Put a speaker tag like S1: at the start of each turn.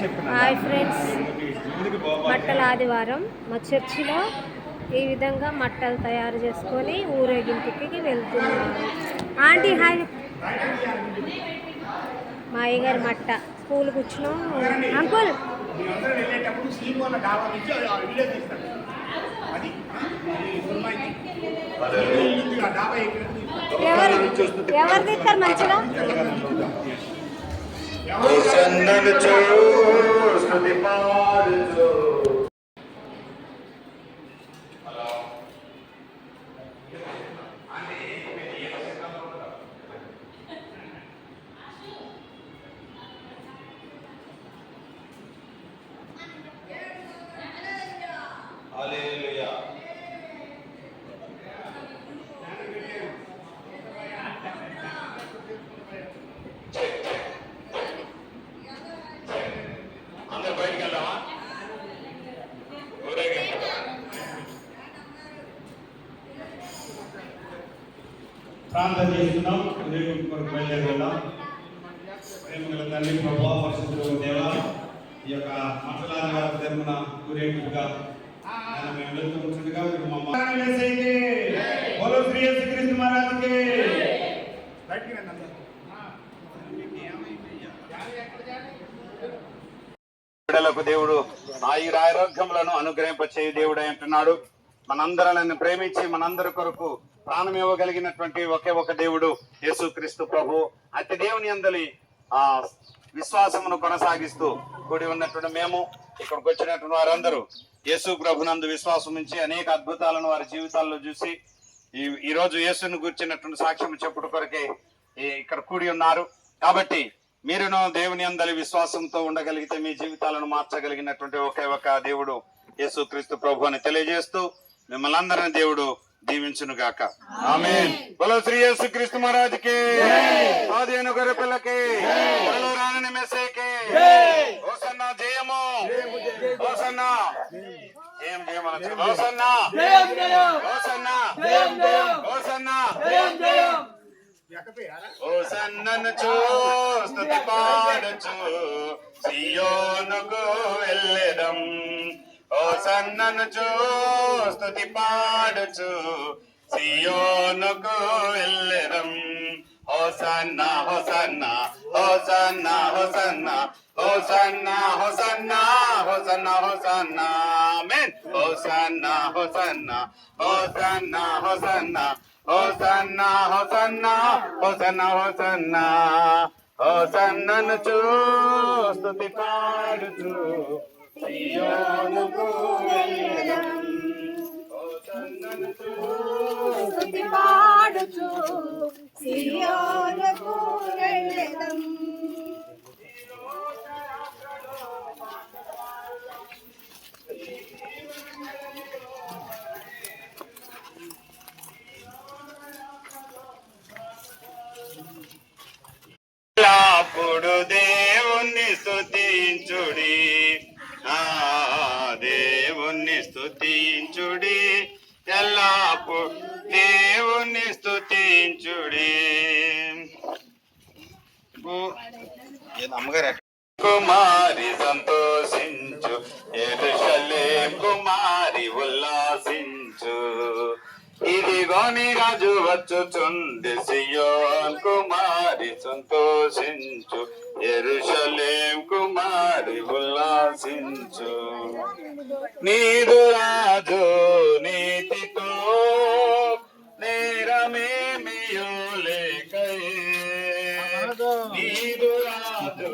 S1: Hi friends, మట్టల ఆదివారం మా చర్చిలో ఈ విధంగా మట్టలు తయారు చేసుకొని ఊరేగింపుకి వెళ్తున్నారు. Aunty hi. మా అయ్యగారి మట్ట పూలు కూర్చున్నాం. అంకుల్ ఎవరు తీస్తారు మంచిగా?
S2: ప్రార్థన చేస్తున్నాం. దేవుని కొరకు బయలుదేరుదాం. ప్రేమగల తండ్రి, ప్రభువా, పరిశుద్ధుడైన దేవా, ఈ యొక్క మట్టలాది వారి తరపున ఊరేగింపుగా మేము వెళ్తూ ఉంటుండగా మీరు మా బోలో శ్రీ యేసుక్రీస్తు మహారాజుకి
S3: బిడ్డలకు దేవుడు ఆయురారోగ్యములను అనుగ్రహింపచేయు దేవుడు అంటున్నాడు. మనందరాలను ప్రేమించి మనందరి కొరకు ప్రాణం ఇవ్వగలిగినటువంటి ఒకే ఒక దేవుడు యేసుక్రీస్తు ప్రభు. అతి దేవుని అందలి విశ్వాసమును కొనసాగిస్తూ కూడి ఉన్నటువంటి మేము, ఇక్కడికి వచ్చినటువంటి వారందరూ యేసు ప్రభునందు విశ్వాసం ఉంచి అనేక అద్భుతాలను వారి జీవితాల్లో చూసి ఈ రోజు యేసును గురించినటువంటి సాక్ష్యం చెప్పుడు కొరకే ఇక్కడ కూడి ఉన్నారు. కాబట్టి మీరును దేవుని అందలి విశ్వాసంతో ఉండగలిగితే మీ జీవితాలను మార్చగలిగినటువంటి ఒకే ఒక దేవుడు యేసుక్రీస్తు ప్రభు అని తెలియజేస్తూ మిమ్మల్ని అందరిని దేవుడు దీవించును గాక. ఆమేన్. బోలో శ్రీ యేసుక్రీస్తు మహారాజుకి, ఆదియను గొర్రె పిల్లకి, బోలో రానని మెస్సీకి, హోసన్నా జయము, హోసన్నా జయం జయం అనొచ్చు. హోసన్నా హోసన్నా హోసన్నా హోసన్నను స్తుతి పాడుచు సియోనుకు వెళ్ళెదం. హోసన్నను స్తుతి పాడుచు సియోనుకు వెళ్ళెదం. హోసన్నా హోసన్నా హోసన్నా హోసన్నా హోసన్నా హోసన్నా హోసన్నా హోసన్నా ఆమేన్. హోసన్నా హోసన్నా హోసన్నా హోసన్నా హోసన్నా హోసన్నా హోసన్నా హోసన్నా హోసన్నను స్తుతి పాడుచు సియోనుకు వెళ్ళెదం. హోసన్నను
S4: స్తుతి పాడుచు సియోనుకు వెళ్ళెదం.
S3: ఎల్లప్పుడు దేవుణ్ణి స్తుతించుడి, దేవుణ్ణి స్తుతించుడి, ఎల్లప్పుడు దేవుణ్ణి స్తుతించుడి. అమ్మగారు కుమారి సంతోషించు, యెరూషలేం కుమారి ఉల్లాసించు, ఇదిగో నీ రాజు వచ్చుచుంది, సియోన్ కుమారి సంతోషించు, యెరూషలేం కుమారి ఉల్లాసించు. నీదు రాజు నీతితో నేరమేమియో లేకయే, నీదు రాజు